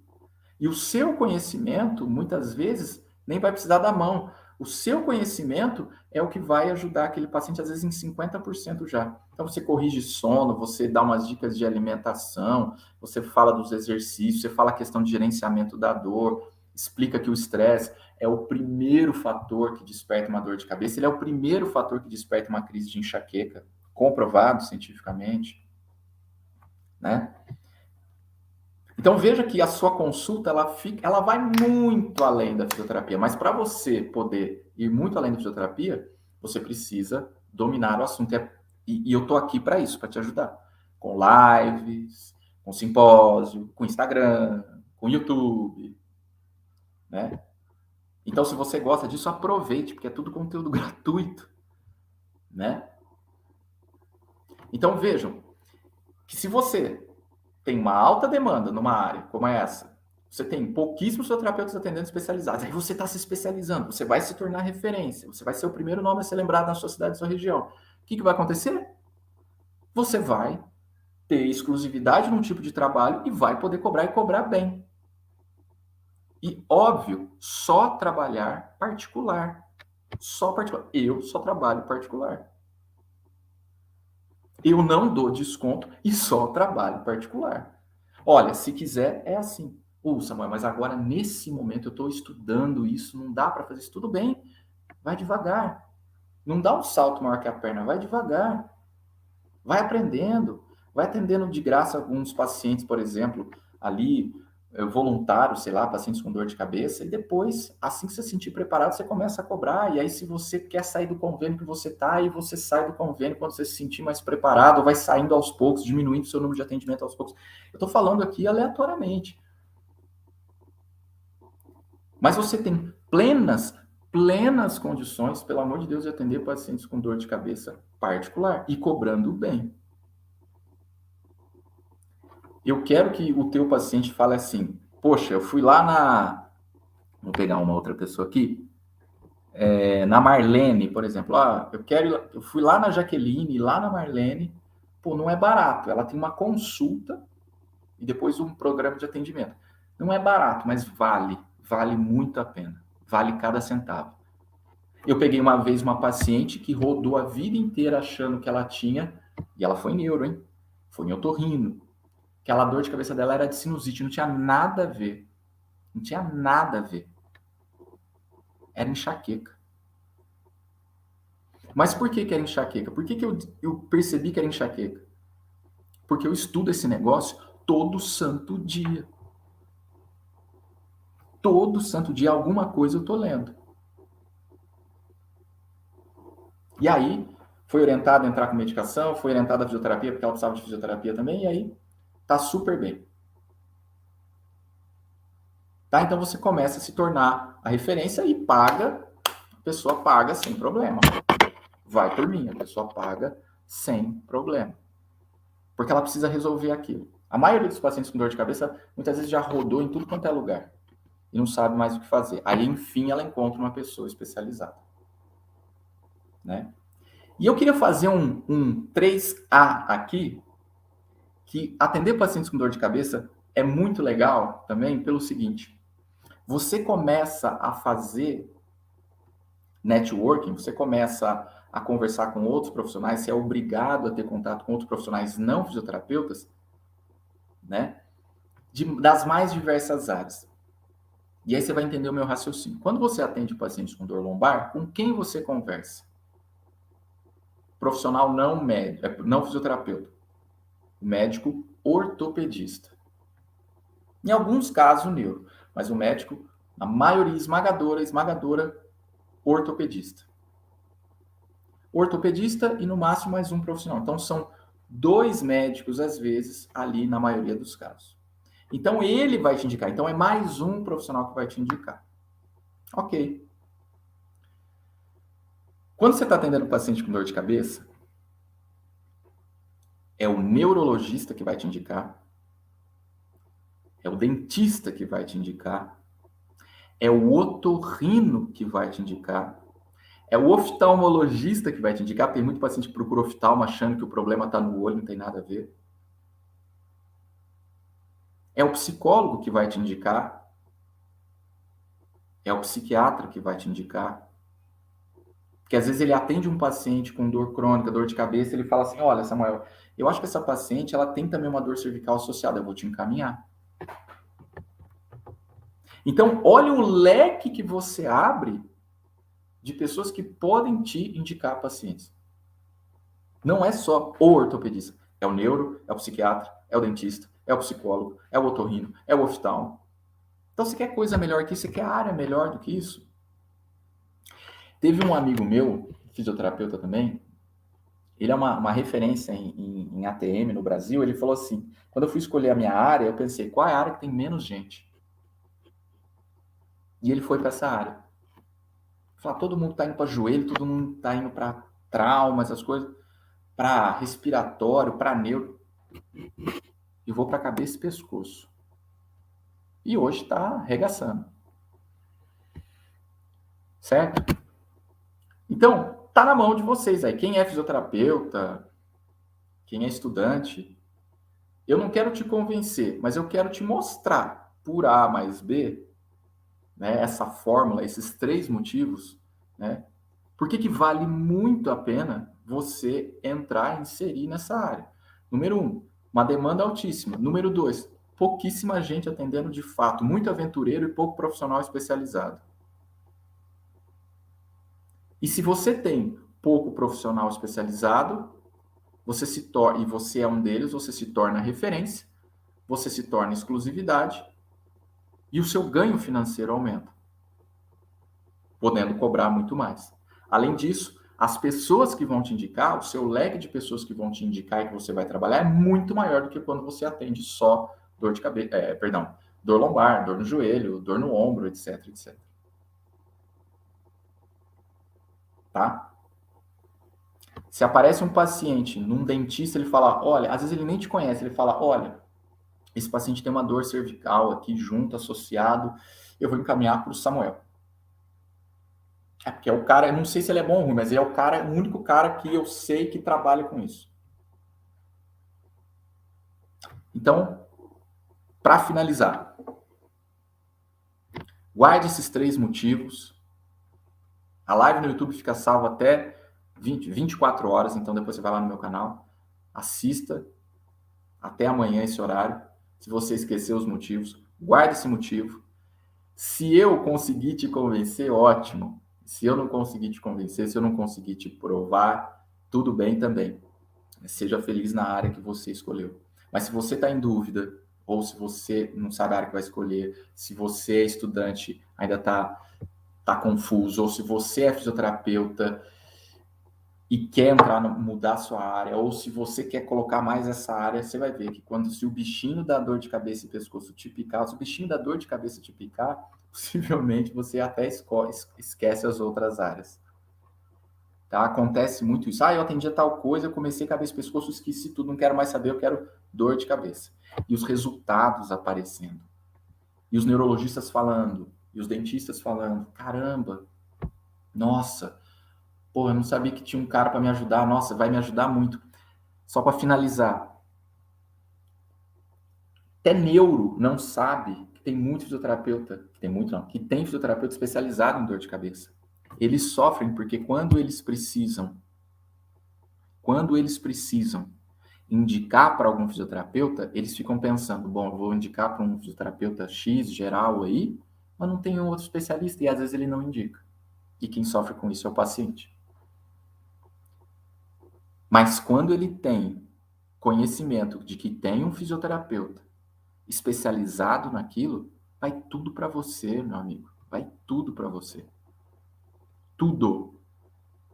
E o seu conhecimento, muitas vezes, nem vai precisar da mão. O seu conhecimento é o que vai ajudar aquele paciente, às vezes, em 50% já. Então, você corrige sono, você dá umas dicas de alimentação, você fala dos exercícios, você fala a questão de gerenciamento da dor, explica que o estresse é o primeiro fator que desperta uma dor de cabeça, ele é o primeiro fator que desperta uma crise de enxaqueca, comprovado cientificamente, né? Então veja que a sua consulta ela vai muito além da fisioterapia, mas para você poder ir muito além da fisioterapia, você precisa dominar o assunto. E eu tô aqui para isso, para te ajudar, com lives, com simpósio, com Instagram, com YouTube, né? Então se você gosta disso, aproveite, porque é tudo conteúdo gratuito, né? Então vejam que se você tem uma alta demanda numa área como essa, você tem pouquíssimos fisioterapeutas atendendo especializados, aí você está se especializando, você vai se tornar referência, você vai ser o primeiro nome a ser lembrado na sua cidade, na sua região. O que vai acontecer? Você vai ter exclusividade num tipo de trabalho e vai poder cobrar e cobrar bem. E, óbvio, só trabalhar particular. Só particular. Eu só trabalho particular. Eu não dou desconto e só trabalho particular. Olha, se quiser, é assim. Samuel, mas agora, nesse momento, eu estou estudando isso, não dá para fazer isso. Tudo bem, vai devagar. Não dá um salto maior que a perna, vai devagar. Vai aprendendo. Vai atendendo de graça alguns pacientes, por exemplo, ali, voluntários, sei lá, pacientes com dor de cabeça, e depois, assim que você se sentir preparado, você começa a cobrar. E aí, se você quer sair do convênio que você está, aí você sai do convênio quando você se sentir mais preparado, vai saindo aos poucos, diminuindo o seu número de atendimento aos poucos. Eu estou falando aqui aleatoriamente. Mas você tem plenas condições, pelo amor de Deus, de atender pacientes com dor de cabeça particular e cobrando bem. Eu quero que o teu paciente fale assim, poxa, eu fui lá na... Vou pegar uma outra pessoa aqui. Na Marlene, por exemplo. Eu fui lá na Jaqueline, lá na Marlene. Pô, não é barato. Ela tem uma consulta e depois um programa de atendimento. Não é barato, mas vale muito a pena. Vale cada centavo. Eu peguei uma vez uma paciente que rodou a vida inteira achando que ela tinha, e ela foi neuro, hein? Foi em otorrino. Aquela dor de cabeça dela era de sinusite, não tinha nada a ver. Não tinha nada a ver. Era enxaqueca. Mas por que era enxaqueca? Por que eu percebi que era enxaqueca? Porque eu estudo esse negócio todo santo dia. Todo santo dia, alguma coisa eu tô lendo. E aí, foi orientado a entrar com medicação, foi orientado a fisioterapia, porque ela precisava de fisioterapia também, e aí tá super bem. Tá? Então você começa a se tornar a referência e paga, a pessoa paga sem problema. Vai por mim, a pessoa paga sem problema. Porque ela precisa resolver aquilo. A maioria dos pacientes com dor de cabeça, muitas vezes já rodou em tudo quanto é lugar e não sabe mais o que fazer. Aí, enfim, ela encontra uma pessoa especializada. Né? E eu queria fazer um 3A aqui, que atender pacientes com dor de cabeça é muito legal também pelo seguinte: você começa a fazer networking, você começa a conversar com outros profissionais, você é obrigado a ter contato com outros profissionais não fisioterapeutas, né? Das mais diversas áreas. E aí você vai entender o meu raciocínio. Quando você atende pacientes com dor lombar, com quem você conversa? Profissional não médico, não fisioterapeuta. Médico ortopedista. Em alguns casos, o neuro. Mas o médico, na maioria esmagadora, ortopedista. Ortopedista e no máximo mais um profissional. Então são 2 médicos, às vezes, ali na maioria dos casos. Então ele vai te indicar. Então é mais um profissional que vai te indicar. Ok. Quando você está atendendo um paciente com dor de cabeça, é o neurologista que vai te indicar, é o dentista que vai te indicar, é o otorrino que vai te indicar, é o oftalmologista que vai te indicar. Tem muito paciente que procura oftalmo achando que o problema está no olho, não tem nada a ver. É o psicólogo que vai te indicar, é o psiquiatra que vai te indicar. Porque às vezes ele atende um paciente com dor crônica, dor de cabeça, ele fala assim: olha, Samuel, eu acho que essa paciente ela tem também uma dor cervical associada, eu vou te encaminhar. Então, olha o leque que você abre de pessoas que podem te indicar pacientes. Não é só o ortopedista. É o neuro, é o psiquiatra, é o dentista, é o psicólogo, é o otorrino, é o oftalmo. Então, você quer coisa melhor que isso? Você quer área melhor do que isso? Teve um amigo meu, fisioterapeuta também, ele é uma referência em ATM no Brasil, ele falou assim, quando eu fui escolher a minha área, eu pensei, qual é a área que tem menos gente? E ele foi para essa área. Falar, todo mundo está indo para joelho, todo mundo está indo para trauma, essas coisas, para respiratório, para neuro. E vou para cabeça e pescoço. E hoje está arregaçando. Certo? Então, tá na mão de vocês aí. Quem é fisioterapeuta, quem é estudante, eu não quero te convencer, mas eu quero te mostrar por A mais B, né, essa fórmula, esses 3 motivos, né? Por que vale muito a pena você entrar e inserir nessa área? Número 1, uma demanda altíssima. Número 2, pouquíssima gente atendendo de fato, muito aventureiro e pouco profissional especializado. E se você tem pouco profissional especializado, você se torna, e você é um deles, você se torna referência, você se torna exclusividade e o seu ganho financeiro aumenta, podendo cobrar muito mais. Além disso, as pessoas que vão te indicar, o seu leque de pessoas que vão te indicar e que você vai trabalhar é muito maior do que quando você atende só dor de cabeça, dor lombar, dor no joelho, dor no ombro, etc, etc. Tá? Se aparece um paciente num dentista, ele fala, olha, às vezes ele nem te conhece, ele fala, olha, esse paciente tem uma dor cervical aqui junto, associado, eu vou encaminhar para o Samuel. É porque é o cara, eu não sei se ele é bom ou ruim, mas ele é o único cara que eu sei que trabalha com isso. Então, para finalizar, guarde esses 3 motivos. A live no YouTube fica salva até 24 horas, então depois você vai lá no meu canal, assista até amanhã esse horário. Se você esquecer os motivos, guarde esse motivo. Se eu conseguir te convencer, ótimo. Se eu não conseguir te convencer, se eu não conseguir te provar, tudo bem também. Seja feliz na área que você escolheu. Mas se você está em dúvida, ou se você não sabe a área que vai escolher, se você é estudante, ainda tá confuso, ou se você é fisioterapeuta e quer entrar, mudar a sua área, ou se você quer colocar mais essa área, você vai ver que se o bichinho da dor de cabeça e pescoço te picar, se o bichinho da dor de cabeça te picar, possivelmente você até esquece as outras áreas. Tá? Acontece muito isso. Eu atendia tal coisa, eu comecei cabeça e pescoço, esqueci tudo, não quero mais saber, eu quero dor de cabeça. E os resultados aparecendo. E os neurologistas falando, e os dentistas falando, caramba, nossa, pô, eu não sabia que tinha um cara para me ajudar, nossa, vai me ajudar muito. Só para finalizar, até neuro não sabe que tem muito fisioterapeuta, que tem muito não, que tem fisioterapeuta especializado em dor de cabeça. Eles sofrem porque quando eles precisam indicar para algum fisioterapeuta, eles ficam pensando, bom, eu vou indicar para um fisioterapeuta X geral aí, mas não tem um outro especialista e às vezes ele não indica. E quem sofre com isso é o paciente. Mas quando ele tem conhecimento de que tem um fisioterapeuta especializado naquilo, vai tudo para você, meu amigo. Vai tudo para você. Tudo.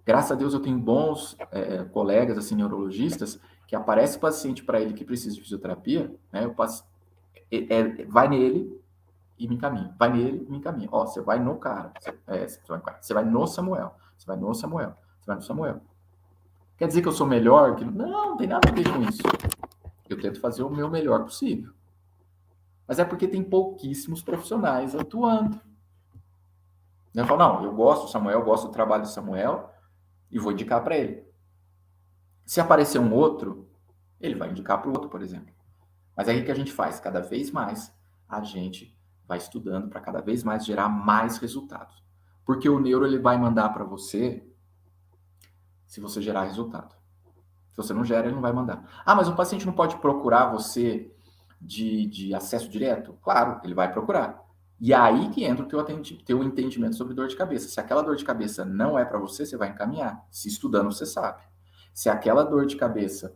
Graças a Deus eu tenho bons colegas, assim, neurologistas, que aparece paciente para ele que precisa de fisioterapia, né? Eu passo, vai nele e me encaminha. Vai nele e me encaminha. Ó, você vai no cara. Você vai no Samuel. Você vai no Samuel. Você vai no Samuel. Quer dizer que eu sou melhor? Não, não tem nada a ver com isso. Eu tento fazer o meu melhor possível. Mas é porque tem pouquíssimos profissionais atuando. Eu falo, não, eu gosto do Samuel, eu gosto do trabalho do Samuel e vou indicar para ele. Se aparecer um outro, ele vai indicar para o outro, por exemplo. Mas aí o que a gente faz? Cada vez mais a gente vai estudando para cada vez mais gerar mais resultados. Porque o neuro ele vai mandar para você se você gerar resultado. Se você não gera, ele não vai mandar. Mas o paciente não pode procurar você de acesso direto? Claro, ele vai procurar. E aí que entra o teu entendimento sobre dor de cabeça. Se aquela dor de cabeça não é para você, você vai encaminhar. Se estudando, você sabe. Se aquela dor de cabeça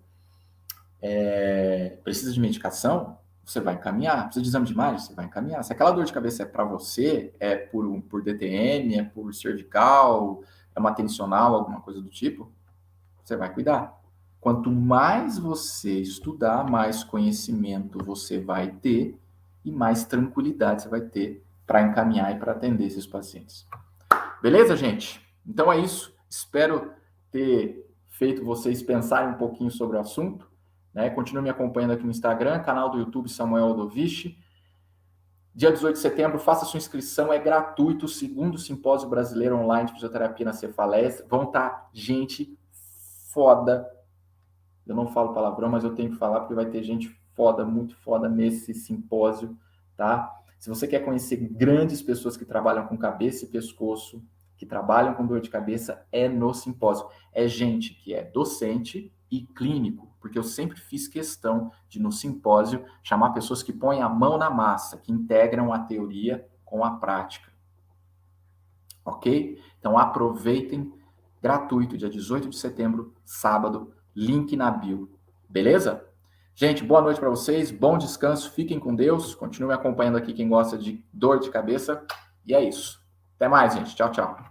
precisa de medicação, você vai encaminhar. Precisa de exame de imagem, você vai encaminhar. Se aquela dor de cabeça é para você, é por DTM, é por cervical, é uma tensional, alguma coisa do tipo, você vai cuidar. Quanto mais você estudar, mais conhecimento você vai ter e mais tranquilidade você vai ter para encaminhar e para atender esses pacientes. Beleza, gente? Então é isso. Espero ter feito vocês pensarem um pouquinho sobre o assunto. Né? Continue me acompanhando aqui no Instagram, canal do YouTube Samuel Odovici. Dia 18 de setembro, faça sua inscrição, é gratuito, segundo simpósio brasileiro online de fisioterapia na Cefalés. Vão estar gente foda. Eu não falo palavrão, mas eu tenho que falar porque vai ter gente foda, muito foda nesse simpósio, tá? Se você quer conhecer grandes pessoas que trabalham com cabeça e pescoço, que trabalham com dor de cabeça, é no simpósio. É gente que é docente e clínico, porque eu sempre fiz questão de, no simpósio, chamar pessoas que põem a mão na massa, que integram a teoria com a prática. Ok? Então aproveitem, gratuito, dia 18 de setembro, sábado, link na bio. Beleza? Gente, boa noite para vocês, bom descanso, fiquem com Deus, continuem acompanhando aqui quem gosta de dor de cabeça, e é isso. Até mais, gente. Tchau, tchau.